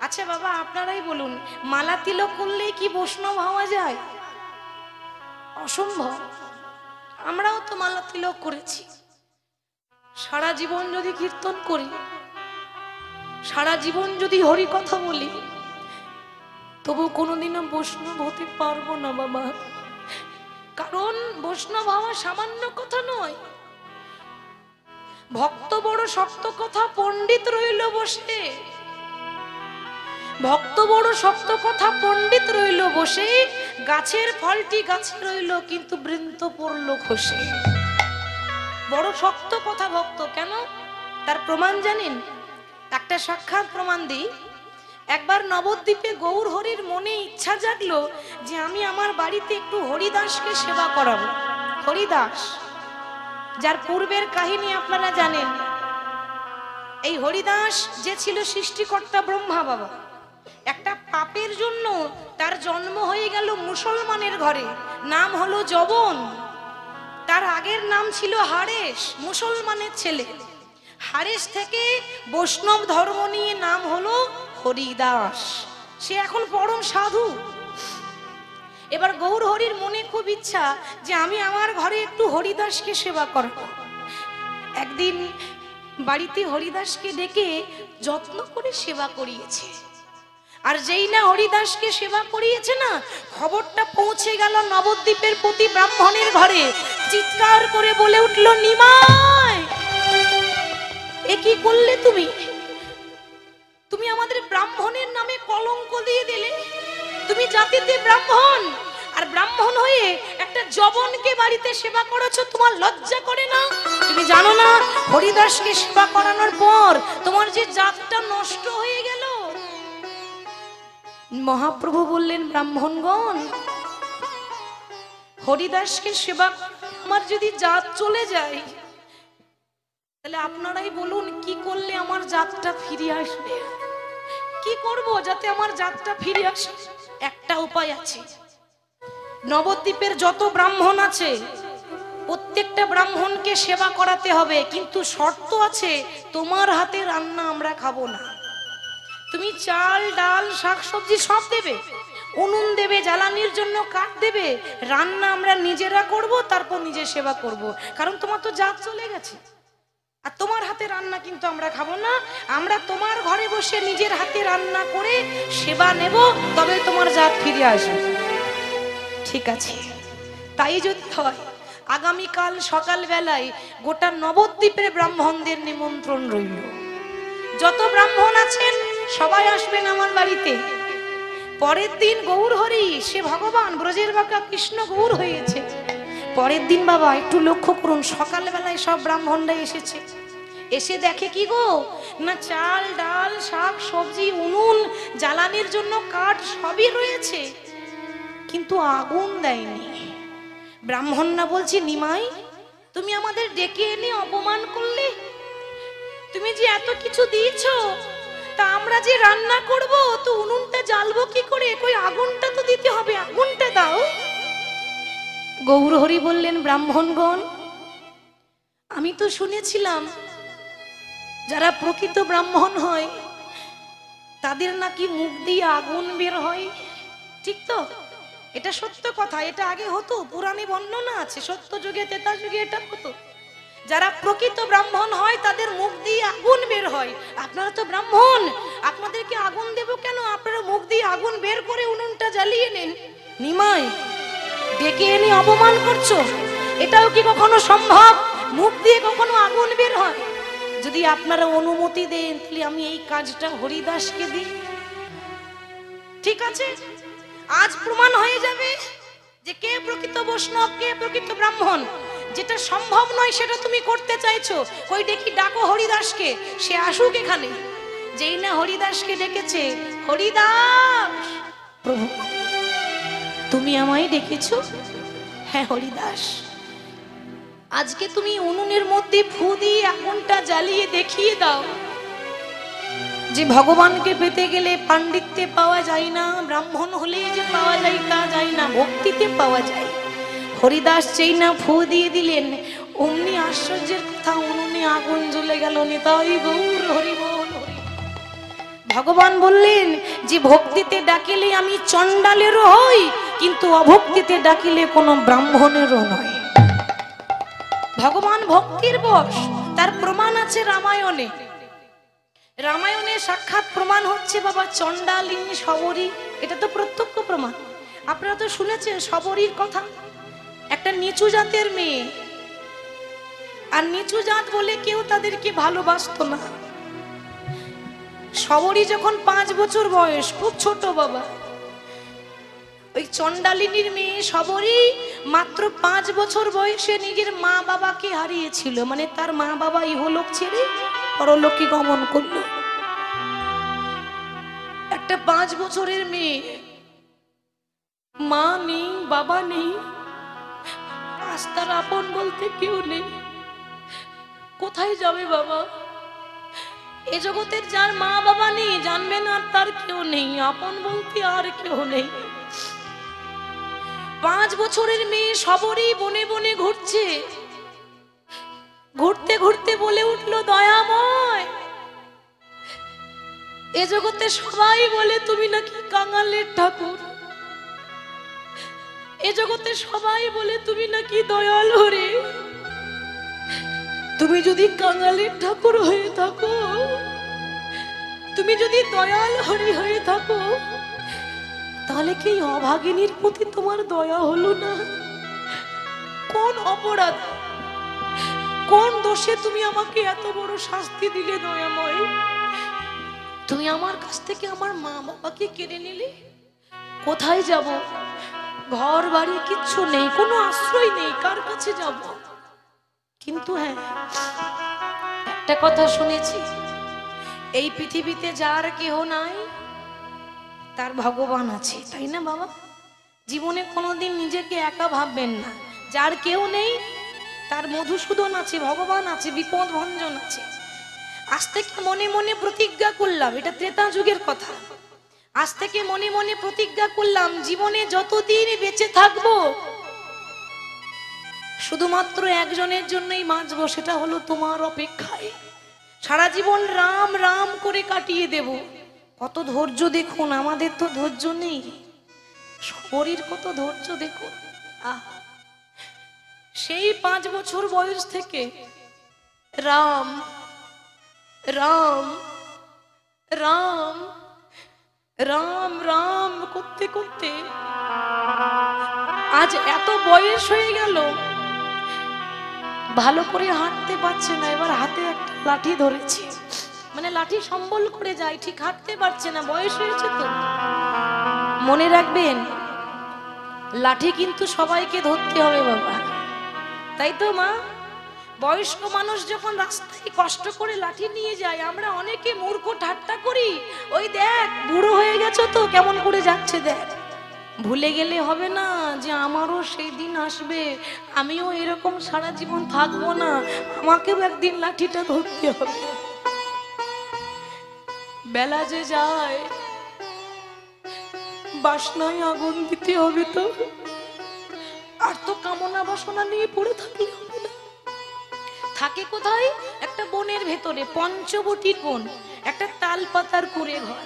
আচ্ছা বাবা, আপনারাই বলুন, মালা তিলক করলেই কি বৈষ্ণব হওয়া যায়? অসম্ভব। আমরাও তো মালা তিলক করেছি। সারা জীবন যদি কীর্তন করি, সারা জীবন যদি হরি কথা বলি, তবু কোনোদিনও বৈষ্ণব হতে পারবো না বাবা। কারণ বৈষ্ণব হওয়া সামান্য কথা নয়। ভক্ত বড় শক্ত কথা, পণ্ডিত রইল বসে। ভক্ত বড় শক্ত কথা, পণ্ডিত রইল বসে। গাছের ফলটি গাছে রইল, কিন্তু বৃন্ত পড়ল খসে। বড় শক্ত কথা ভক্ত। কেন? তার প্রমাণ জানেন? একটা সাক্ষাৎ প্রমাণ দিই। একবার নবদ্বীপে গৌর হরির মনে ইচ্ছা জাগলো যে আমি আমার বাড়িতে একটু হরিদাসকে সেবা করাবো। হরিদাস, যার পূর্বের কাহিনী আপনারা জানেন। এই হরিদাস যে ছিল সৃষ্টিকর্তা ব্রহ্মা বাবা, একটা পাপের জন্য তার জন্ম হয়ে গেল মুসলমানের ঘরে, নাম হলো যবন। তার আগের নাম ছিল হারেশ, মুসলমানের ছেলে। হারেশ থেকে বৈষ্ণব ধর্ম নিয়ে নাম হলো হরিদাস। সে এখন পরম সাধু। এবার গৌর হরির মনে খুব ইচ্ছা যে আমি আমার ঘরে একটু হরিদাসকে সেবা করব। একদিন বাড়িতে হরিদাসকে ডেকে যত্ন করে সেবা করিয়েছে। আর যেই না হরিদাসকে সেবা করিয়েছে না, খবরটা পৌঁছে গেল নবদ্বীপের প্রতি ব্রাহ্মণের ঘরে। চিৎকার করে বলে উঠল, নিমাই, এ কি করলে তুমি? তুমি আমাদের ব্রাহ্মণের নামে কলঙ্ক দিয়ে দিলে। তুমি জাতিতে ব্রাহ্মণ, আর ব্রাহ্মণ হয়ে একটা যবনকে বাড়িতে সেবা করেছো, তোমার লজ্জা করে না? তুমি জানো না হরিদাসকে সেবা করানোর পর তোমার যে জাতটা নষ্ট হয়ে গেল? মহাপ্রভু বললেন, ব্রাহ্মণগণ, হরিদাসকে সেবা আমার যদি জাত চলে যায়, তাহলে আপনারাই বলুন কি করলে আমার জাতটা ফিরে আসবে? কি করব যাতে আমার জাতটা ফিরে আসে? একটা উপায় আছে। নবদ্বীপের যত ব্রাহ্মণ আছে প্রত্যেকটা ব্রাহ্মণকে সেবা করাতে হবে, কিন্তু শর্ত আছে, তোমার হাতে রান্না আমরা খাবো না। তুমি চাল ডাল শাকসবজি সব দেবে, উনুন দেবে, জ্বালানির জন্য কাঠ দেবে, রান্না আমরা নিজেরা করব, তারপর নিজে সেবা করব। কারণ তোমার তো জাত চলে গেছে, আর তোমার হাতে রান্না কিন্তু আমরা খাবো না। আমরা তোমার ঘরে বসে নিজের হাতে রান্না করে সেবা নেব, তবে তোমার জাত ফিরে আসবে। ঠিক আছে, তাই যদি হয় আগামীকাল সকাল বেলায় গোটা নবদ্বীপের ব্রাহ্মণদের নিমন্ত্রণ রইল। যত ব্রাহ্মণ আছেন সবাই আসবেন আমার বাড়িতে। পরের দিন গৌর হরি, সে ভগবান ব্রজের বাঁকা কৃষ্ণ গৌর হয়েছে। পরের দিন বাবা একটু লক্ষ্য করুন, সকালবেলায় সব ব্রাহ্মণরা এসেছে। এসে দেখে কি গো, না চাল ডাল শাক সবজি উনুন জ্বালানির জন্য কাঠ সবই রয়েছে, কিন্তু আগুন দেয়নি। ব্রাহ্মণরা বলছে, নিমাই, তুমি আমাদের ডেকে এনে অপমান করলে। তুমি যে এত কিছু দিয়েছো, তা আমরা যে রান্না করব, তো উনুনটা জ্বালবো কি করে? কই আগুনটা তো দিতে হবে, আগুনটা দাও। গৌর হরি বললেন, ব্রাহ্মণগণ, আমি তো শুনেছিলাম যারা প্রকৃত ব্রাহ্মণ হয় তাদের নাকি মুখ দিয়ে আগুন বের হয়। ঠিক তো? এটা সত্য কথা, এটা আগে হতো, পুরাণে বর্ণনা আছে, সত্য যুগে ত্রেতা যুগে এটা হতো। যারা প্রকৃত ব্রাহ্মণ হয় তাদের মুখ দিয়ে আগুন বের হয়। আপনারা তো ব্রাহ্মণ, আপনাদেরকে আগুন দেব কেন? আপনারা মুখ দিয়ে আগুন বের করে উনুনটা জ্বালিয়ে নেন। নিমাই, ডেকে এনে অপমান করছো, এটাও কি কখনো সম্ভব? মুখ দিয়ে কখনো আগুন বের হয়? যদি আপনারা অনুমতি দেন তাহলে আমি এই কাজটা হরিদাসকে দিই। ঠিক আছে, আজ প্রমাণ হয়ে যাবে যে কে প্রকৃত বৈষ্ণব, কে প্রকৃত ব্রাহ্মণ। যেটা সম্ভব নয় সেটা তুমি করতে চাইছো। কই দেখি, ডাকো হরিদাসকে, সে আসুক এখানে। যেই না হরিদাসকে ডেকেছে, হরিদাস, প্রভু তুমি আমায় ডেকেছো? হ্যাঁ হরিদাস, আজকে তুমি উনুনের মধ্যে ফু দিয়ে আগুনটা জ্বালিয়ে দেখিয়ে দাও যে ভগবানকে পেতে গেলে পাণ্ডিত্যে পাওয়া যায় না, ব্রাহ্মণ হলেই যে পাওয়া যায় তা যায় না, ভক্তিতে পাওয়া যায়। হরিদাস যেই না ফু দিয়ে দিলেন, অমনি আশ্চর্যের কথা, উনুনে আগুন জ্বলে গেল। নিতাই গৌর হরি বল। ভগবান বললেন যে ভক্তিতে ডাকিলে আমি চণ্ডালেরও হই, কিন্তু অভক্তিতে ডাকিলে কোনো ব্রাহ্মণেরও নয়। ভগবান ভক্তির বশ, তার প্রমাণ আছে রামায়ণে। রামায়ণে সাক্ষাৎ প্রমাণ হচ্ছে বাবা চণ্ডালিনী শবরী, এটা তো প্রত্যক্ষ প্রমাণ। আপনারা তো শুনেছেন শবরীর কথা, একটা নিচু জাতের মেয়ে, আর নিচু জাত বলে কেউ তাদেরকে ভালোবাসতো না। শবরী যখন 5 বছর বয়স, খুব ছোট বাবা, ওই চণ্ডালিনীর মেয়ে শবরী মাত্র 5 বছর বয়সে নিজের মা বাবাকে হারিয়েছিল, মানে তার মা বাবা ইহলোক ছেড়ে পরলোকে গমন করলো। একটা 5 বছরের মেয়ে, মা নেই, বাবা নেই, আস্তার আপন বলতে কেউ নেই, কোথায় যাবে বাবা? এ জগতের যার মা বাবা নেই, জানবেন আর তার কেউ নেই, আপন বলতে আর কেউ নেই। 5 বছরের মেয়ে শবরী বনে বনে ঘুরছে, ঘুরতে ঘুরতে বলে উঠলো, দয়াময়, এ জগতে সবাই বলে তুমি নাকি কাঙালের ঠাকুর, এ জগতে সবাই বলে তুমি নাকি দয়াল হরে। তুমি যদি কাঙালের ঠাকুর হয়ে থাকো, তুমি যদি দয়াল হরি হয়ে থাকো, তাহলে কি অভাগিনীর প্রতি তোমার দয়া হলো না? কোন অপরাধ, কোন দোষে তুমি আমাকে এত বড় শাস্তি দিলে দয়াময়? তুমি আমার কাছ থেকে আমার মা বাবাকে কেড়ে নিলে, কোথায় যাব? ঘর বাড়ি কিচ্ছু নেই, কোনো আশ্রয় নেই, কার কাছে যাব? কিন্তু হ্যাঁ, একটা কথা শুনেছি, এই পৃথিবীতে যার কেহ নাই তার ভগবান আছে, তাই না বাবা? জীবনে কোনোদিন নিজেকে একা ভাববেন না। যার কেউ নেই তার মধুসূদন আছে, ভগবান আছে, বিপদ ভঞ্জন আছে। আজ থেকে মনে মনে প্রতিজ্ঞা করলাম, এটা ত্রেতা যুগের কথা, আজ থেকে মনে মনে প্রতিজ্ঞা করলাম, জীবনে যতদিন বেঁচে থাকবো শুধুমাত্র একজনের জন্যই বাঁচবো, সেটা হলো তোমার অপেক্ষায়। সারা জীবন রাম রাম করে কাটিয়ে দেব। কত ধৈর্য দেখুন, আমাদের তো ধৈর্য নেই। শবরীর কত ধৈর্য দেখুন। সেই 5 বছর বয়স থেকে রাম রাম রাম রাম রাম করতে করতে আজ এত বয়স হয়ে গেল, ভালো করে হাঁটতে পারছে না। এবার হাতে একটা লাঠি ধরেছে, মানে লাঠি সম্বল করে যায়, ঠিক হাঁটতে পারছে না, বয়স হয়েছে তো। মনে রাখবেন, লাঠি কিন্তু সবাইকে ধরতে হবে বাবা, তাই তো মা? বয়স্ক মানুষ যখন রাস্তায় কষ্ট করে লাঠি নিয়ে যায়, আমরা অনেকে মূর্খ ঠাট্টা করি, ওই দেখ বুড়ো হয়ে গেছো তো কেমন করে যাচ্ছে দেখ। ভুলে গেলে হবে না যে আমারও সেই দিন আসবে, আমিও এরকম সারা জীবন থাকবো না, আমাকেও একদিন লাঠিটা ধরতে হবে। বেলা যে যায়, বাসনায় আগুন দিতে হবে তো, আর তো কামনা বাসনা নিয়ে পড়ে থাকলে হবে না। থাকে কোথায়? একটা বনের ভেতরে, পঞ্চবটির বন, একটা তাল পাতার কুঁড়ে ঘর।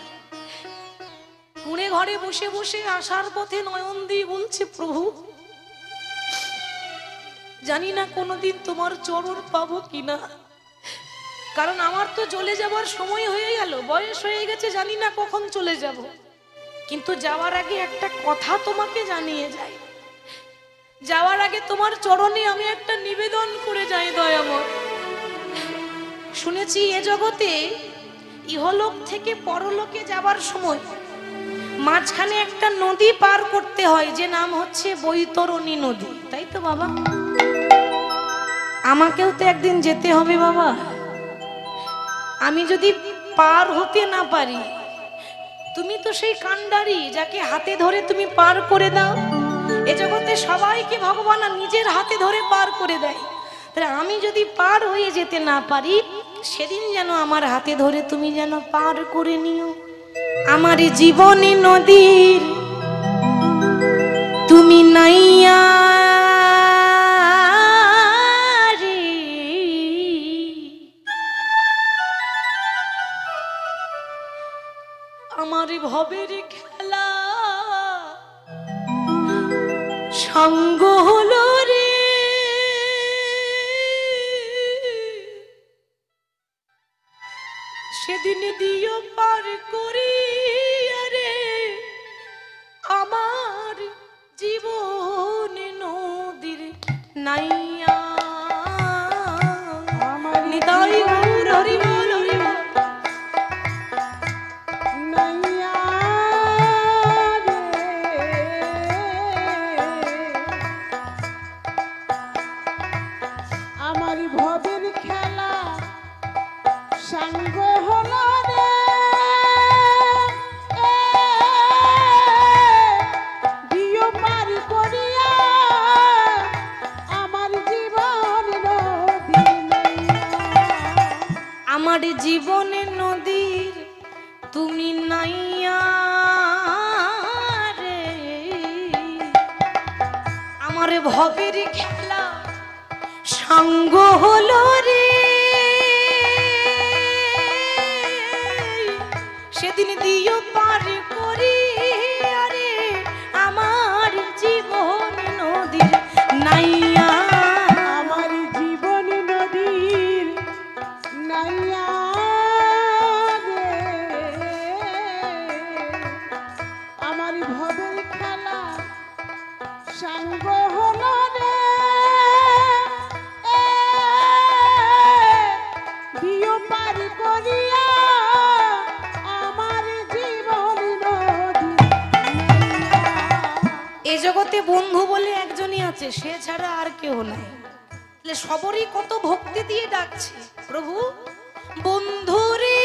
কুঁড়ে ঘরে বসে বসে আসার পথে নয়ন দিয়ে বলছে, প্রভু জানি না কোনোদিন তোমার চরণ পাবো কিনা, কারণ আমার তো চলে যাবার সময় হয়ে গেল, বয়স হয়ে গেছে, জানি না কখন চলে যাব। কিন্তু যাওয়ার আগে একটা কথা তোমাকে জানিয়ে যাই, যাওয়ার আগে তোমার চরণে আমি একটা নিবেদন করে যাই দয়াময়। শুনেছি এ জগতে ইহলোক থেকে পরলোকে যাবার সময় মাঝখানে একটা নদী পার করতে হয়, যে নাম হচ্ছে বৈতরণী নদী, তাই তো বাবা? আমাকেও তো একদিন যেতে হবে বাবা। আমি যদি পার হতে না পারি, তুমি তো সেই কান্ডারি যাকে হাতে ধরে তুমি পার করে দাও। এ জগতে সবাইকে ভগবান নিজের হাতে ধরে পার করে দেয়, তাহলে আমি যদি পার হয়ে যেতে না পারি, সেদিন যেন আমার হাতে ধরে তুমি যেন পার করে নিও। আমার জীবনী নদীর তুমি নাইয়া রে, আমার ভবের খেলা সঙ্গ হলো রে, সেদিন দিও পার করি রে আমার জীবন নদীর নাইয়া। নিতাই গৌর হরি বল হরি বল। নাইয়া আমার ভবের খেলা সাঙ্গ হলো রে, দিও পার করিয়া আমার জীবন নদী নাইয়া। আমার জীবনে নদীর তুমি নাইয়া রে, আমার ভবের খেলা সঙ্গ হলো রে, সেদিন দিও পার করি আরে আমার জীবন নদীর নাইয়া। আমার জীবন নদীর নাইয়া রে, আমার ভবের খেলা সাঙ্গ হলো রে, দিও পার করিয়া আমার জীবন নদী নাইয়া। এ জগতে বন্ধু বলে একজনই আছে, সে ছাড়া আর কেউ নাই। তাহলে সবরই কত ভক্তি দিয়ে ডাকছে, প্রভু বন্ধু রে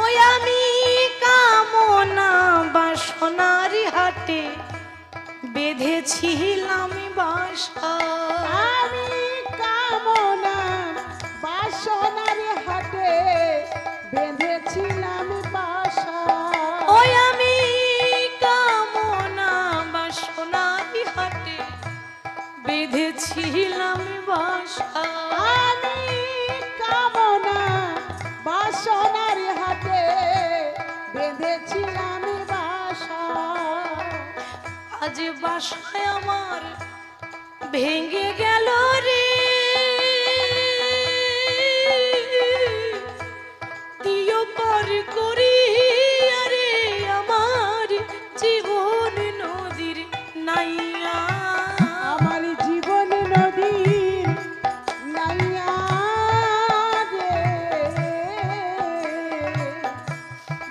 ওই আমি কামনা বাসনার হাটে বেঁধেছিলাম বাসা, আমি কামনা বাসনার হাটে বেঁধেছিলাম বাসা, ওই আমি কামনা বাসনার হাটে বেঁধেছিলাম বাসা, আমি কামনা বাসনার হাটে বেঁধেছিলাম বাসা, আজ বাসায় আমার ভেঙে গেল রে, দিও পার করি আরে আমার জীবন নদীর নাইয়া। আমার জীবন নদীর নাইয়া রে,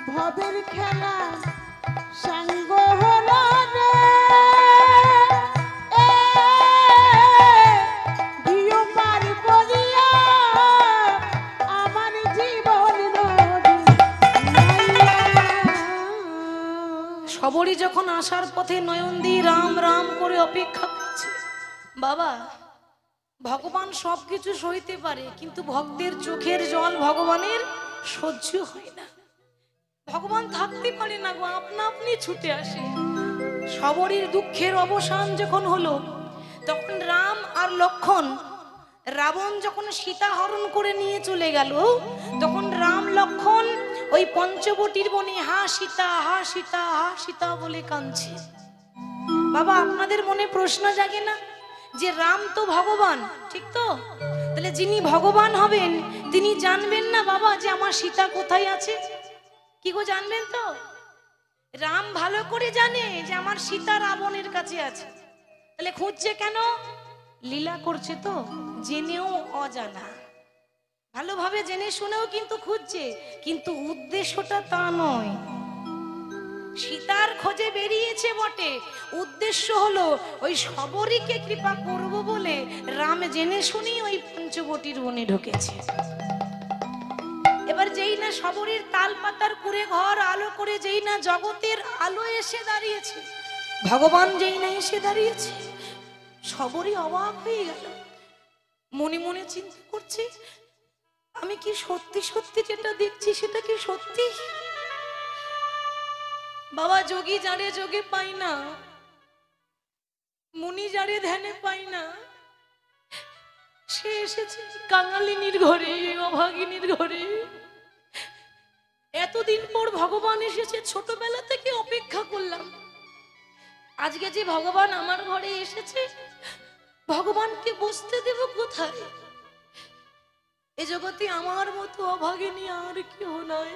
ভবের খেলা সাঙ্গ হলো রে, দিও পার করিয়া আমার জীবন নদী নাইয়া। সবরই যখন আসার পথে নয়ন দিয়ে রাম রাম করে অপেক্ষা করছে, বাবা ভগবান সবকিছু সইতে পারে কিন্তু ভক্তের চোখের জল ভগবানের সহ্য হয় না, ভগবান থাকতে পারে না গো, আপনা আপনি ছুটে আসে। সবরই দুঃখের অবসান যখন হলো তখন রাম আর লক্ষণ, রাবণ যখন সীতা হরণ করে নিয়ে চলে গেল তখন রাম লক্ষণ ওই পঞ্চবটির বনে হা সীতা হা সীতা হা সীতা বলে কাঁদছে। বাবা আপনাদের মনে প্রশ্ন জাগে না যে রাম তো ভগবান, ঠিক তো? তাহলে যিনি ভগবান হবেন তিনি জানবেন না বাবা যে আমার সীতা কোথায় আছে? কি গো জানবেন তো? রাম ভালো করে জানে যে আমার সীতা রাবণের কাছে আছে, তাহলে খুঁজছে কেন? লীলা করছে তো, জেনেও অজানা, ভালোভাবে জেনে শুনেও কিন্তু খুঁজছে, কিন্তু উদ্দেশ্যটা তা নয়। সীতার খোঁজে বেরিয়েছে বটে, উদ্দেশ্য হলো ওই শবরীকে কৃপা করব বলে রাম জেনে শুনি ওই পঞ্চবটির বনে ঢুকেছে। এবার যেই না শবরীর তাল পাতার কুড়ে ঘর আলো করে যেই না জগতের আলো এসে দাঁড়িয়েছে, ভগবান যেই না এসে দাঁড়িয়েছে, শবরী অবাক হয়ে গেল, মনে মনে চিন্তা করছে আমি কি সত্যি সত্যি যেটা দেখছি সেটা কি সত্যি? বাবা যোগী যারে যোগে পাই না, মুনি যারে ধ্যানে পাই না, সে এসেছে কাঙালিনীর ঘরে, অভাগিনীর ঘরে। এতদিন পর ভগবান এসেছে, ছোটবেলা থেকে অপেক্ষা করলাম। আজকে যে ভগবান আমার ঘরে এসেছে, ভগবানকে বসতে দেব কোথায়? এ জগতে আমার মতো অভাগিনী আর কেউ নাই,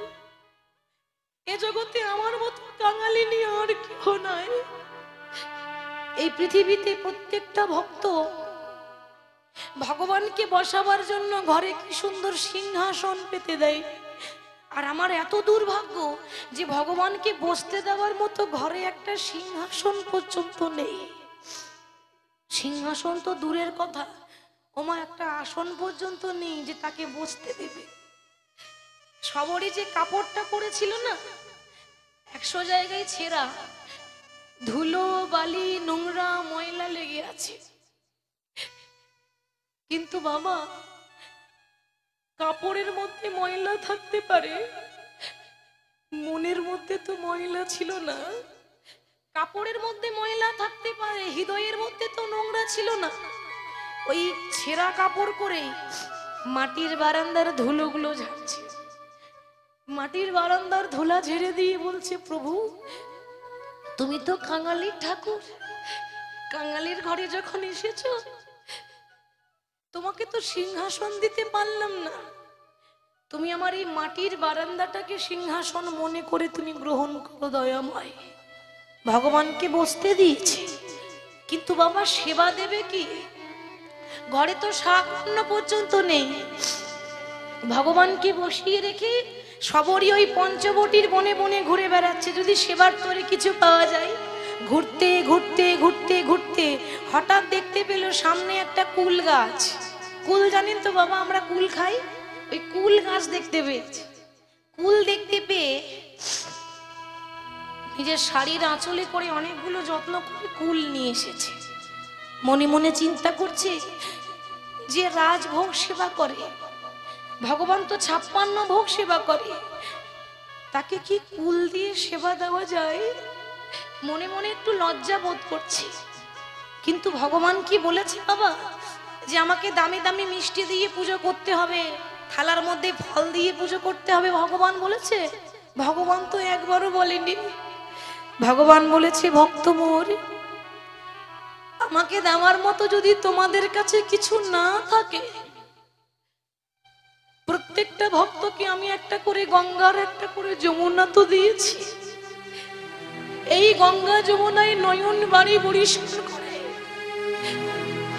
এ জগতে আমার মতো কাঙালিনী আর কেউ নাই। এই পৃথিবীতে প্রত্যেকটা ভক্ত ভগবানকে বসাবার জন্য ঘরে কি সুন্দর সিংহাসন পেতে দেয়, আর আমার এত দুর্ভাগ্য যে ভগবানকে বসতে দেওয়ার মতো ঘরে একটা সিংহাসন পর্যন্ত নেই। সিংহাসন তো দূরের কথা, ওমা একটা আসন পর্যন্ত নেই যে তাকে বসতে দেবে। সবরই যে কাপড়টা পরেছিল না, 100 জায়গায় ছেঁড়া, ধুলো বালি নোংরা ময়লা লেগে আছে। কিন্তু বাবা, কাপড়ের মধ্যে ময়লা থাকতে পারে, মনের মধ্যে তো ময়লা ছিল না। কাপড়ের মধ্যে ময়লা থাকতে পারে, হৃদয়ের মধ্যে তো নোংরা ছিল না। ওই ছেঁড়া কাপড় করে মাটির বারান্দার ধুলোগুলো ঝাড়ছে, মাটির বারান্দার ধুলা ঝেড়ে দিয়ে বলছে, প্রভু তুমি তো কাঙালির ঠাকুর, কাঙালির ঘরে যখন এসেছো তোমাকে তো সিংহাসন দিতে পারলাম না, তুমি আমার এই মাটির বারান্দাটাকে সিংহাসন মনে করে তুমি গ্রহণ করো দয়াময়। ভগবানকে বসতে দিয়েছে, কিন্তু বাবা সেবা দেবে কি? ঘরে তো শাক অন্ন পর্যন্ত নেই। ভগবানকে বসিয়ে রেখে সবরই ওই পঞ্চবটির বনে বনে ঘুরে বেড়াচ্ছে, যদি সেবার তরে কিছু পাওয়া যায়। ঘুরতে ঘুরতে ঘুরতে ঘুরতে হঠাৎ দেখতে পেল সামনে একটা কুল গাছ। কুল জানেন তো বাবা, আমরা কুল খাই, ওই কুল গাছ দেখতে পেয়েছে। কুল দেখতে পেয়ে নিজের শাড়ির আঁচলে করে অনেকগুলো যত্ন করে কুল নিয়ে এসেছে। মনে মনে চিন্তা করছে যে রাজভোগ সেবা করে, ভগবান তো 56 ভোগ সেবা করে, তাকে কি কুল দিয়ে সেবা দেওয়া যায়? মনে মনে একটু লজ্জা বোধ করছে। কিন্তু ভগবান কি বলেছে বাবা যে আমাকে দামি দামি মিষ্টি দিয়ে পুজো করতে হবে, থালার মধ্যে ফল দিয়ে পুজো করতে হবে? ভগবান বলেছে? ভগবান তো একবারও বলেনি। ভগবান বলেছে, ভক্ত মোর, আমাকে দেওয়ার মতো যদি তোমাদের কাছে কিছু না থাকে, প্রত্যেকটা ভক্তকে আমি একটা করে গঙ্গার একটা করে যমুনা তো দিয়েছি। এই গঙ্গা যমুনায় নয়ন বাড়ি বরিশাল করে,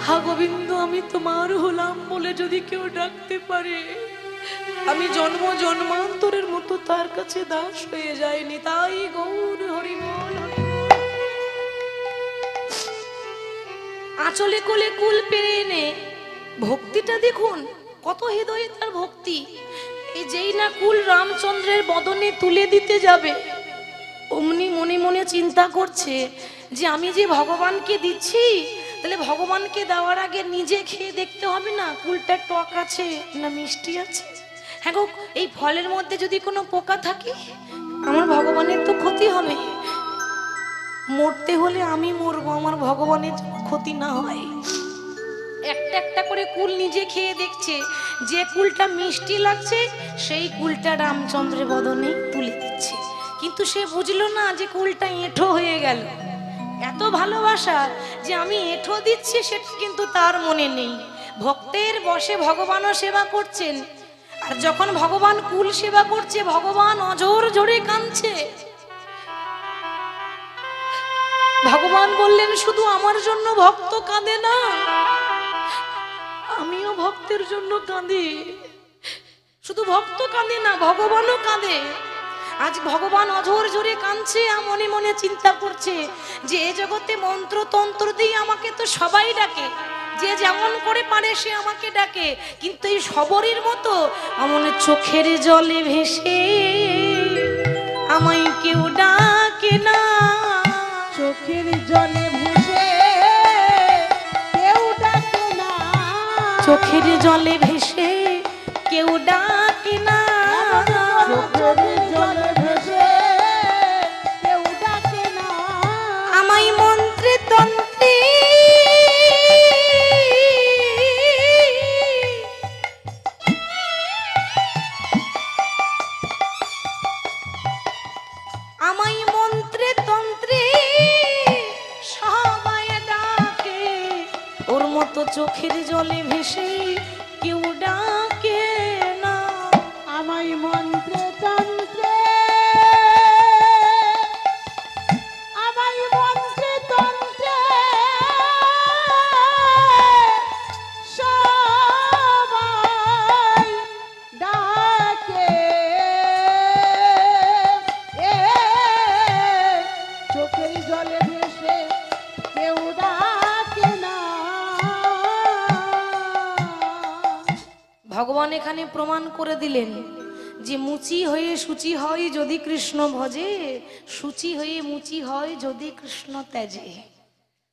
হা গোবিন্দ আমি তোমার হলাম বলে যদি কেউ ডাকতে পারে, আমি জন্ম জন্মান্তরের মতো তার কাছে দাস হয়ে যায়নি। তাই গৌর হরি বল। আঁচলে কোলে কুল পেরে এনে ভক্তিটা দেখুন, কত হৃদয়ে তার ভক্তি। এই যেই না কুল রামচন্দ্রের বদনে তুলে দিতে যাবে, অমনি মনে মনে চিন্তা করছে যে আমি যে ভগবানকে দিচ্ছি, তাহলে ভগবানকে দেওয়ার আগে নিজে খেয়ে দেখতে হবে না কুলটা টক আছে না মিষ্টি আছে। হ্যাঁ গো, এই ফলের মধ্যে যদি কোনো পোকা থাকে আমার ভগবানের তো ক্ষতি হবে। মরতে হলে আমি মরবো, আমার ভগবানের ক্ষতি না হয়। একটা একটা করে কুল নিজে খেয়ে দেখছে, যে কুলটা মিষ্টি লাগছে সেই কুলটা রামচন্দ্রের বদনে তুলে দিচ্ছে। কিন্তু সে বুঝলো না যে কুলটা এঁঠো হয়ে গেল। এত ভালোবাসা যে আমি এঁঠো দিচ্ছি সেটা কিন্তু তার মনে নেই। ভক্তের বসে ভগবানও সেবা করছেন, আর যখন ভগবান কুল সেবা করছে ভগবান অজর জোরে কাঁদছে। ভগবান বললেন, শুধু আমার জন্য ভক্ত কাঁদে না, আমিও ভক্তের জন্য কাঁদি। শুধু ভক্ত কাঁদে না, ভগবানও কাঁদে। আজ ভগবান অঝোর জোরে কাঁদছে, মনে মনে চিন্তা করছে যে এ জগতে মন্ত্র তন্ত্র দিয়ে আমাকে তো সবাই ডাকে, যে যেমন করে পারে সে আমাকে ডাকে, কিন্তু এই সবরের মতো আমার চোখের জলে ভেসে আমায় কেউ ডাকে না। চোখের জলে ভেসে কেউ ডাকে না, চোখের জলে ভেসে কেউ ডাকে না, চোখের জলে ভেসে কেউ ডাকে না, আমায় মন্ত্রে তন্ত্রে চোখের জলে ভেসে কেউ ডাকে না। আমায় মন্ত্রে তন্ত্রে, আমায় মন্ত্রে তন্ত্রে সবাই ডাকে, চোখের জলে ভেসে কেউ ডাকে না। ভগবান এখানে প্রমাণ করে দিলেন যে মুচি হয়ে সূচি হয় যদি কৃষ্ণ ভজে, সূচি হয়ে মুচি হয় যদি কৃষ্ণ ত্যাজে।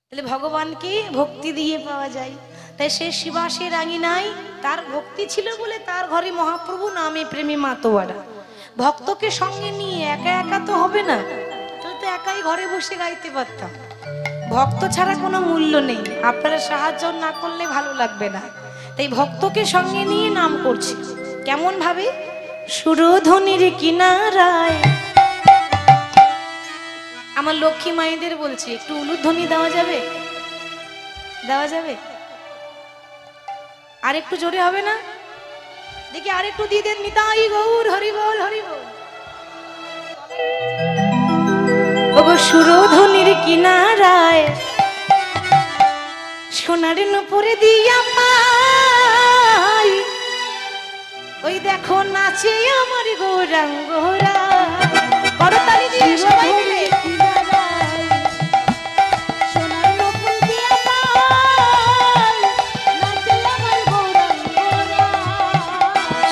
তাহলে ভগবানকে ভক্তি দিয়ে পাওয়া যায়। তাই সে শিবাসে রাঙি নাই, তার ভক্তি ছিল বলে তার ঘরে মহাপ্রভু নামে প্রেমী মাতোয়ারা। ভক্তকে সঙ্গে নিয়ে একা একা তো হবে না, তো একাই ঘরে বসে গাইতে পারতাম। ভক্ত ছাড়া কোনো মূল্য নেই, আপনারা সাহায্য না করলে ভালো লাগবে না। তাই ভক্তকে সঙ্গে নিয়ে নাম করছি। কেমন ভাবে? সুরধ্বনির কিনারায়। আমার লক্ষ্মী মায়েদের বলছি, একটু উলুধ্বনি দেওয়া যাবে? দেওয়া যাবে? আর একটু জোরে হবে না? দেখি আর একটু দিয়ে দেন। নিতাই গৌর হরি বল, হরি বল। ওগো সুরধ্বনির কিনারায় সোনার নুপুরে দিয়া পাই, ওই দেখো নাচে আমার গৌরাঙ্গরা। করতালি দিয়ে সবাই মিলে।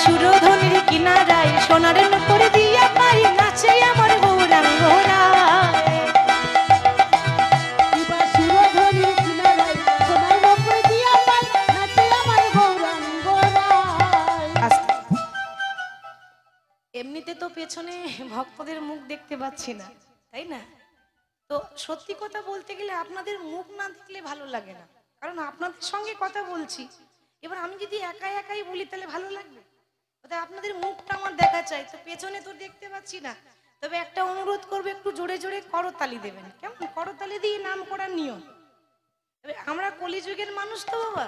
সুরধ্বনির কিনারায় সোনার নুপুরে দিয়া পাই, নাচে আমার গৌরাঙ্গরা। এমনিতে তো পেছনে ভক্তদের মুখ দেখতে পাচ্ছি না, তাই না? তো সত্যি কথা বলতে গেলে আপনাদের মুখ না দেখলে ভালো লাগে না, কারণ আপনাদের সঙ্গে কথা বলছি। এবার আমি যদি একাই একাই বলি তাহলে ভালো লাগবে? তাই আপনাদের মুখটা আমার দেখা চাই। তো পেছনে তো দেখতে পাচ্ছি না, তবে একটা অনুরোধ করবো, একটু জোরে জোরে করতালি দেবেন। কেমন? করতালি দিয়ে নাম করার নিয়ম। আমরা কলিযুগের মানুষ তো বাবা,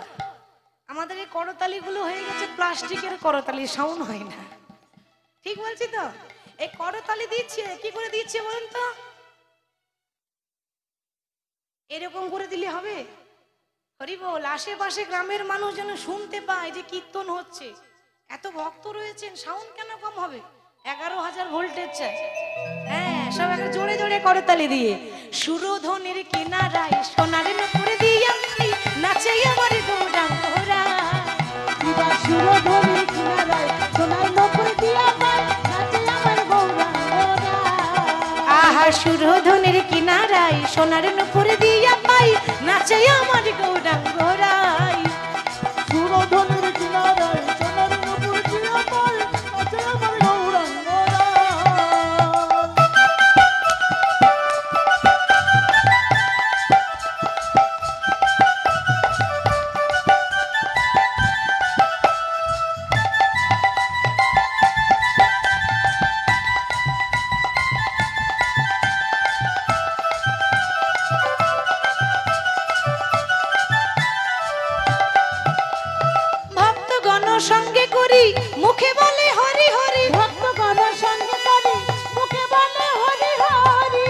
আমাদের এই করতালি গুলো হয়ে গেছে প্লাস্টিকের করতালি, সাউন্ড হয় না। ঠিক বলছি তো? এই করতালি দিচ্ছে কি করে দিচ্ছে বলেন তো? এরকম করে দিলে হবে? হরি বল। আশেপাশে গ্রামের মানুষ যেন শুনতে পায় যে কীর্তন হচ্ছে। এত ভক্ত রয়েছেন, সাউন্ড কেন কম হবে? 11,000 ভোল্টেজ চাই। হ্যাঁ, সব একটা জোরে জোরে করতালি দিয়ে। সুরধ্বনির কিনারায় সোনার নুপুরে দিয়া পাই, নাচে আমার গৌরাঙ্গরা। সুরধ্বনির কিনারায় সোনার নুপুরে দিয়া পাই, নাচে আমার গৌরাঙ্গরা। আহা, সুরধ্বনির কিনারায় সোনার নুপুরে দিয়া পাই, নাচে আমার গৌরাঙ্গরা। সুরধ্বনির কিনারায় সোনার নুপুরে দিয়া পাই, নাচে আমার গৌরাঙ্গরা। ভক্তগণ সঙ্গে করি মুখে বলে হরি হরি। ভক্তগণ সঙ্গে করি মুখে বলে হরি হরি।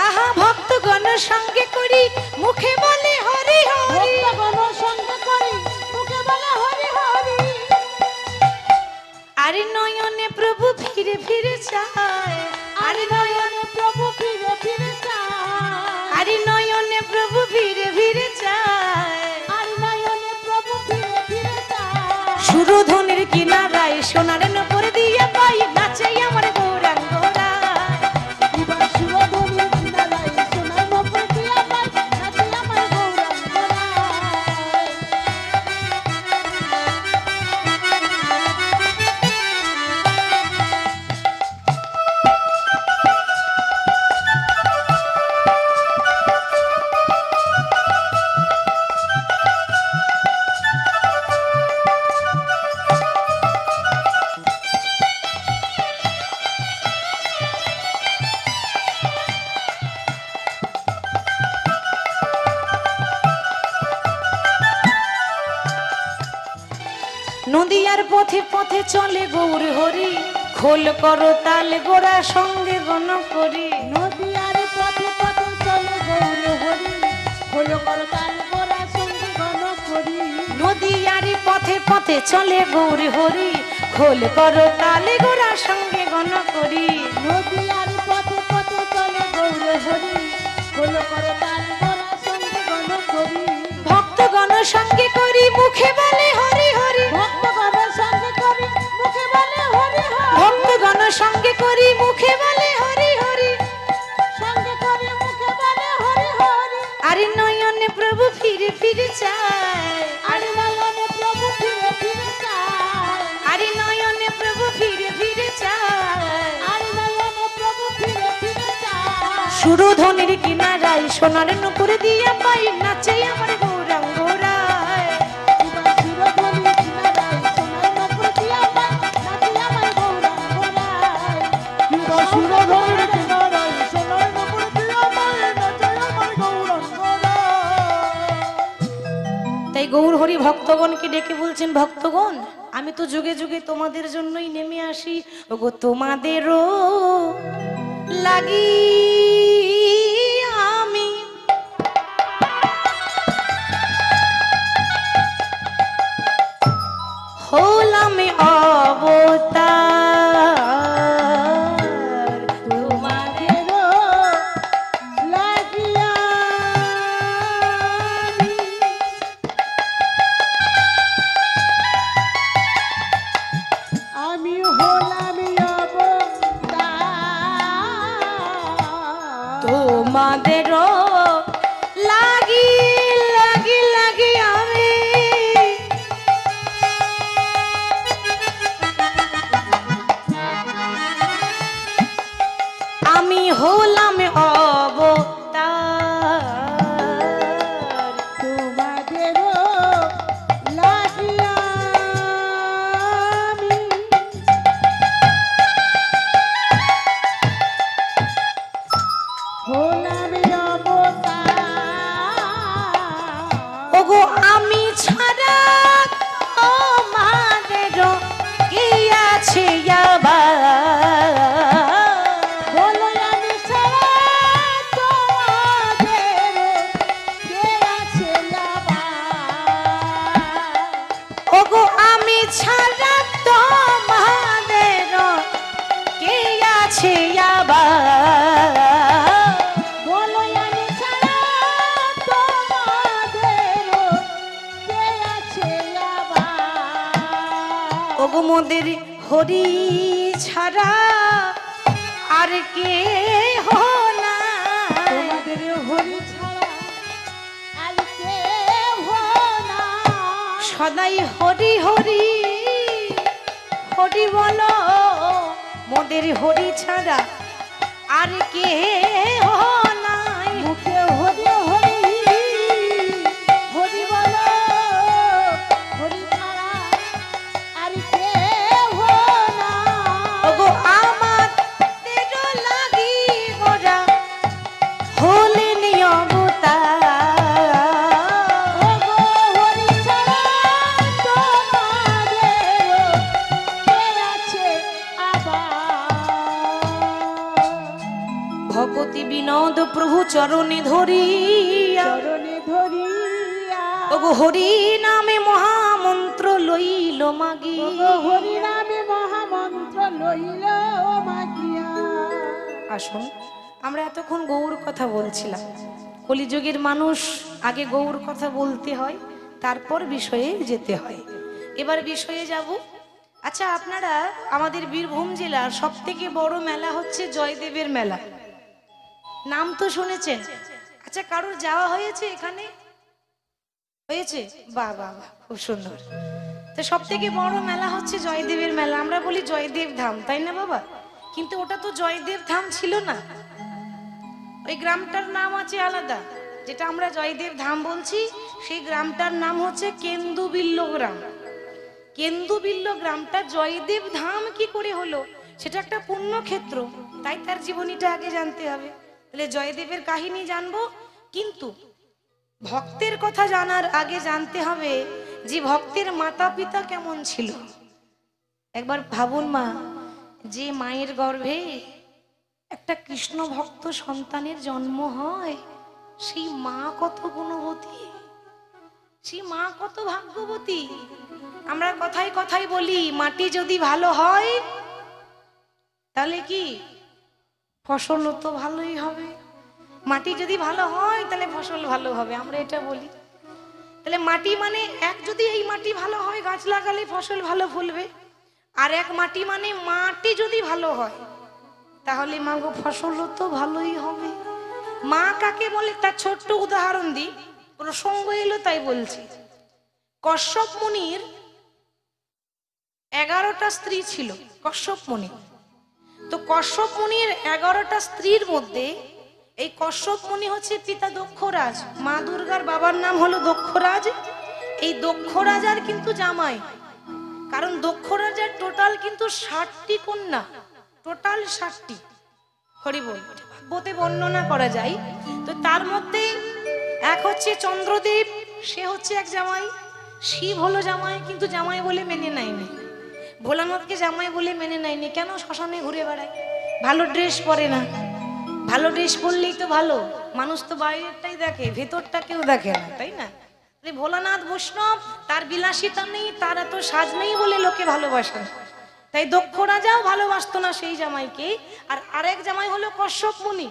আহা, ভক্তগণ সঙ্গে করি মুখে বলে হরি হরি। ভক্তগণ সঙ্গে করি মুখে বলে হরি হরি। আরে নয়নে প্রভু ফিরে ফিরে চায়, আরে নয়নে প্রভু ফিরে ফিরে চায়, আরে নয়নে প্রভু ফিরে ফিরে চায়। আরে নয়নে প্রভু ফিরে ফিরে চায়। সুরধ্বনির কিনারায় সোনার নুপুরে দিয়া পাই, নাচে আমার গৌরাঙ্গরা। এবার সুরধ্বনির কিনারায় সোনার নুপুরে দিয়া পাই, নাচে আমার গৌরাঙ্গরা। পথে পথে চলে গৌর হরি, খোল করো তাল গোড়া সঙ্গে গণ করি। নদিয়ার পথে পথে চলে গৌর হরি, খোল করো তাল গোড়া সঙ্গে গণ করি। নদিয়ার পথে পথে চলে গৌর হরি, খোল করো তাল গোড়া সঙ্গে গণ করি। নদিয়ার পথে পথে চলে গৌর হরি, খোল করো তাল গোড়া সঙ্গে গণ করি। ভক্তগণ সঙ্গে করি মুখে বলে হরি হরি, ভক্তগণ সঙ্গে করি মুখে বলে হরি হরি, ভক্তগণ সঙ্গে করি মুখে বলে হরি হরি। সঙ্গে করি মুখে বলে হরি হরি। আরে নয়নে প্রভু ফিরে ফিরে চায়, আরে নয়নে প্রভু ফিরে ফিরে চায়, আরে নয়নে প্রভু ফিরে ফিরে চায়। আরে নয়নে প্রভু ফিরে ফিরে চায়। সুরধনের কিনারায় সোনার নুপুর দিয়া পাই, নাচে আমার গৌরাঙ্গ রায়। সুরধনী কিনারায় সোনার নপুর দিয়া পাই, নাচে আমার গৌরাঙ্গ রায়। সুরধনীর কিনারায় সোনার নপুর দিয়া পাই, নাচে আমার গৌরাঙ্গ রায়। তাই গৌর হরি ভক্তগণকে ডেকে বলছেন, ভক্তগণ আমি তো যুগে যুগে তোমাদের জন্যই নেমে আসি, ওগো তোমাদেরও লাগি আমি হলাম অবতার। তোমাদেরও লাগিয়া আমি হলাম অবতার। তোমাদেরও লাগি লাগি লাগি আমি আমি হলাম অবতার। তোমাদেরও লাগিয়া আমি হলাম অবতার। ওগো আমি ছাড়া তোমাদেরও কে আছে আবার? বলো আমি ছাড়া তোমাদেরও কে আছে আবার? ওগো আমি ছাড়া তোমাদেরও কে আছে আবার? বলো আমি ছাড়া তোমাদেরও কে আছে আবার? ওগো মোদের হরি ছাড়া আর কে না, তোমাদের হরি ছাড়া আর কেহ নাই। সদাই হরি হরি হরি বলো, মোদের হরি ছাড়া আর কে নাই। মুখে হরি হরি হরি বলো, হরি ছাড়া আর কেহ নাই। ওগো আমার তেরো লাগি গোরা হলেন অবতার। ওগো হরি ছাড়া তোমাদেরও কে আছে আবার? ভগতি বিনোদ প্রভু চরণে ধরিয়া, চরণে ধরিয়া ওগো হরি নামে মহামন্ত্র লইল মাগি। ওগো হরি নামে মহামন্ত্র লইল মাগিয়া। আসুন, আমরা এতক্ষণ গৌর কথা বলছিলাম। কলিযুগের মানুষ আগে গৌর কথা বলতে হয়, তারপর বিষয়ে যেতে হয়। এবার বিষয়ে যাব। আচ্ছা, আপনারা আমাদের বীরভূম জেলার সব থেকে বড় মেলা হচ্ছে জয়দেবের মেলা, নাম তো শুনেছেন। আচ্ছা, কারোর যাওয়া হয়েছে এখানে? হয়েছে? বাহ বাহ বাহ, খুব সুন্দর। তো সব থেকে বড় মেলা হচ্ছে জয়দেবের মেলা। আমরা বলি জয়দেব ধাম, তাই না বাবা? কিন্তু ওটা তো জয়দেব ধাম ছিল না, ওই গ্রামটার নাম আছে আলাদা। যেটা আমরা জয়দেব ধাম বলছি, সেই গ্রামটার নাম হচ্ছে কেন্দুবিল্ল গ্রাম। কেন্দুবিল্ল গ্রামটা জয়দেব ধাম কি করে হলো, সেটা একটা পুণ্যক্ষেত্র, তাই তার জীবনীটা আগে জানতে হবে। তাহলে জয়দেবের কাহিনী জানবো, কিন্তু ভক্তের কথা জানার আগে জানতে হবে যে ভক্তের মাতা পিতা কেমন ছিল। একবার ভাবুন মা, যে মায়ের গর্ভে একটা কৃষ্ণ ভক্ত সন্তানের জন্ম হয়, সেই মা কত গুণবতী, সেই মা কত ভাগ্যবতী। আমরা কথায় কথায় বলি মাটি যদি ভালো হয় তাহলে কি ফসলও তো ভালোই হবে, মাটি যদি ভালো হয় তাহলে ফসল ভালো হবে, আমরা এটা বলি। তাহলে মাটি মানে এক, যদি এই মাটি ভালো হয় গাছ লাগালে ফসল ভালো ফলবে, আর এক মাটি মানে মাটি যদি ভালো হয় তাহলে মাগো ফসলও তো ভালোই হবে। মা কাকে বলে তার ছোট্ট উদাহরণ দিই, প্রসঙ্গ এলো তাই বলছি। কশ্যপ মুনির 11টা স্ত্রী ছিল, কশ্যপ মুনি। তো কশ্যপ মুনির 11টা স্ত্রীর মধ্যে এই কশ্যপ মুনি হচ্ছে পিতা দক্ষরাজ, মা দুর্গার বাবার নাম হলো দক্ষরাজ। এই দক্ষরাজার কিন্তু জামাই, কারণ দক্ষরাজার টোটাল কিন্তু 60টি কন্যা, টোটাল 60টি। হরি বল, ভাগবতে বর্ণনা করা যায়। তো তার মধ্যে এক হচ্ছে চন্দ্রদেব, সে হচ্ছে এক জামাই। শিব হলো জামাই, কিন্তু জামাই বলে মেনে নেয়নি। ভোলানাথকে জামাই বলে মেনে নেয়নি, কেন? শ্মশানে ঘুরে বেড়ায়, ভালো ড্রেস পরে না। ভালো ড্রেস পরলেই তো ভালো, মানুষ তো বাইরেরটাই দেখে, ভেতরটা কেউ দেখে না, তাই না? ভোলানাথ বৈষ্ণব, তার বিলাসিতা নেই, তার এত সাজ নেই বলে লোকে ভালোবাসে না। তাই দক্ষ রাজাও ভালোবাসতো না সেই জামাইকে। আর আরেক জামাই হলো কশ্যপ মুনি।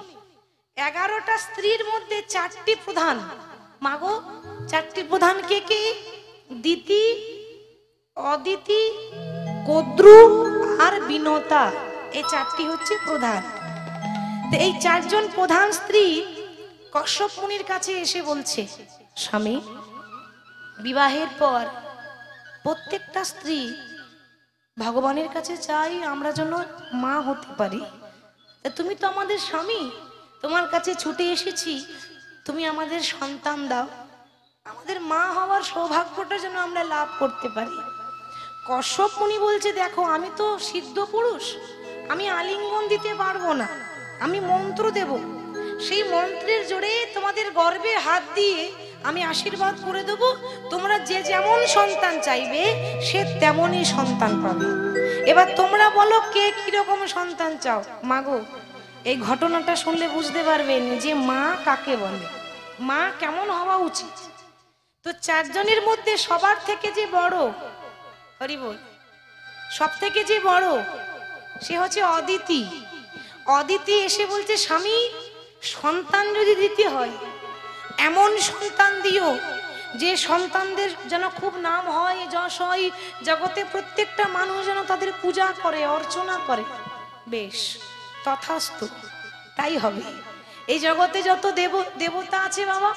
11টা স্ত্রীর মধ্যে 4টি প্রধান। মাগো, 4টি প্রধান কে কে? দিতি, অদিতি, কদ্রু আর বিনতা, এই 4টি হচ্ছে প্রধান। তো এই 4 জন প্রধান স্ত্রী কশ্যপ মুনির কাছে এসে বলছে, স্বামী, বিবাহের পর প্রত্যেকটা স্ত্রী ভগবানের কাছে চাই আমরা যেন মা হতে পারি। তা তুমি তো আমাদের স্বামী, তোমার কাছে ছুটে এসেছি, তুমি আমাদের সন্তান দাও, আমাদের মা হওয়ার সৌভাগ্যটা যেন আমরা লাভ করতে পারি। কশ্যপ মুনি বলছে, দেখো আমি তো সিদ্ধ পুরুষ, আমি আলিঙ্গন দিতে পারবো না, আমি মন্ত্র দেব, সেই মন্ত্রের জোরে তোমাদের গর্ভে হাত দিয়ে আমি আশীর্বাদ করে দেব, তোমরা যে যেমন সন্তান চাইবে সে তেমনই সন্তান পাবে। এবার তোমরা বলো কে কিরকম সন্তান চাও। মাগো, এই ঘটনাটা শুনলে বুঝতে পারবেন যে মা কাকে বলে, মা কেমন হওয়া উচিত। তো 4 জনের মধ্যে সবার থেকে যে বড়, হরি বল, সব থেকে যে বড় সে হচ্ছে অদিতি। অদিতি এসে বলছে, স্বামী, সন্তান যদি দিতে হয় এমন সন্তান দিও যে সন্তানদের যেন খুব নাম হয়, যশ হয়, জগতে প্রত্যেকটা মানুষ যেন তাদের পূজা করে, অর্চনা করে। বেশ, তথাস্তু, তাই হবে। এই জগতে যত দেবতা আছে বাবা,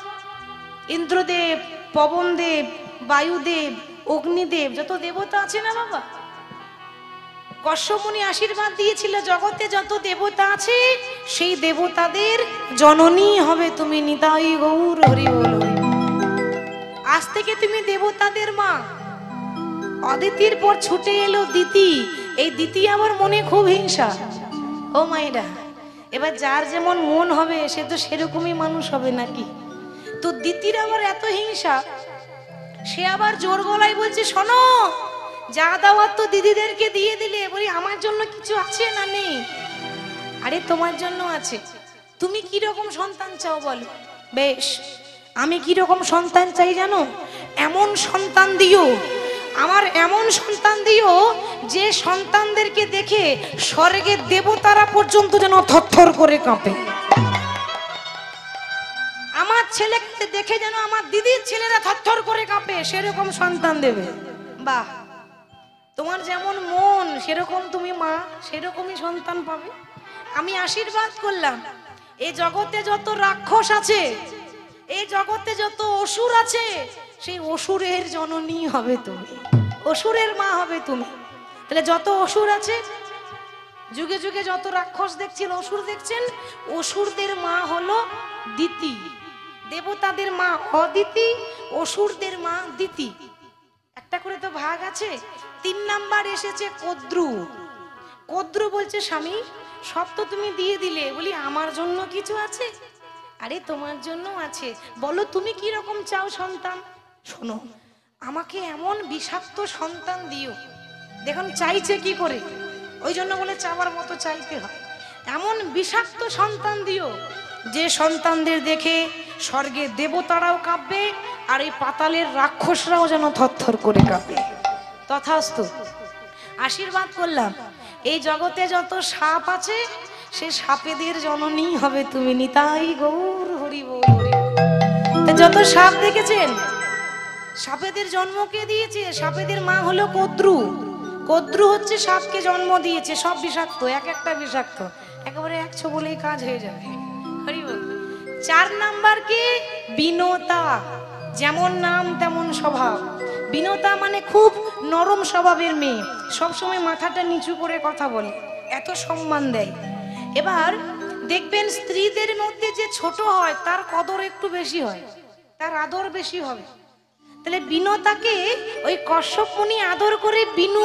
ইন্দ্রদেব, পবনদেব, বায়ুদেব, অগ্নিদেব, যত দেবতা আছে না বাবা, কশ্যপ মুনি আশীর্বাদ দিয়েছিল জগতে যত দেবতা আছে সেই দেবতাদের জননী হবে তুমি। নিতাই গৌর হরি বল। আজ থেকে তুমি দেবতাদের মা। অদিতির পর ছুটে এলো দিতি। এই দিতি আবার মনে খুব হিংসা। ও মায়েরা, এবার যার যেমন মন হবে সে তো সেরকমই মানুষ হবে নাকি? তো দিতির আবার এত হিংসা, সে আবার জোর গলায় বলছে, শোনো, যা দাওয়াত তো দিদিদেরকে দিয়ে দিলে, বলি আমার জন্য কিছু আছে না নেই? আরে তোমার জন্য আছে, তুমি কি রকম সন্তান চাও বলো? বেশ, আমি কি রকম সন্তান চাই জানো? এমন সন্তান দিও, আমার এমন সন্তান দিও যে সন্তানদেরকে দেখে স্বর্গের দেবতারা পর্যন্ত যেন থরথর করে কাঁপে। আমার ছেলেকে দেখে যেন আমার দিদির ছেলেরা থরথর করে কাঁপে, সেরকম সন্তান দেবে। বাহ, তোমার যেমন মন সেরকম তুমি মা, সেরকমই সন্তান পাবে। আমি আশীর্বাদ করলাম, এই জগতে যত রাক্ষস আছে, এই জগতে যত অসুর আছে, সেই অসুরের জননী হবে তুমি, অসুরের মা হবে তুমি। তাহলে যত অসুর আছে, যুগে যুগে যত রাক্ষস দেখছেন, অসুর দেখছেন, অসুরদের মা হলো দিতি। দেবতাদের মা অদিতি, অসুরদের মা দিতি। একটা করে তো ভাগ আছে। 3 নাম্বার এসেছে কদ্রু। কদ্রু বলছে, স্বামী, সব তো তুমি দিয়ে দিলে, বলি আমার জন্য কিছু আছে? আরে তোমার জন্য আছে, বলো তুমি কি রকম চাও সন্তান? শোনো, আমাকে এমন বিষাক্ত সন্তান দিও, দেখুন চাইছে কি করে, ওই জন্য বলে চাওয়ার মতো চাইতে হয়। এমন বিষাক্ত সন্তান দিও যে সন্তানদের দেখে স্বর্গের দেবতারাও কাঁপবে, আর এই পাতালের রাক্ষসরাও যেন থরথর করে কাঁপে। তথাস্তু, আশীর্বাদ করলাম। এই জগতে যত সাপ আছে সে সাপেদের জননী হবে তুমি, নিতাই গৌর হরি বল হরি বল। তা যত সাপ দেখেছেন, সাপেদের জন্ম কে দিয়েছে? সাপেদের মা হলো কদ্রু। কদ্রু হচ্ছে সাপকে জন্ম দিয়েছে। সব বিষাক্ত, এক একটা বিষাক্ত, একেবারে 100 বলেই কাজ হয়ে যাবে। হরি বল। 4 নাম্বার কি? বিনতা। যেমন নাম তেমন স্বভাব। বিনতা মানে খুব নরম স্বভাবের মেয়ে, সবসময় মাথাটা নিচু করে কথা বলে, এত সম্মান দেয়। এবার দেখবেন স্ত্রীদের মধ্যে যে ছোট হয় তার কদর একটু বেশি হয়, তার আদর বেশি হবে। তাহলে বিনতাকে ওই কশ্যপ মুনি আদর করে বিনু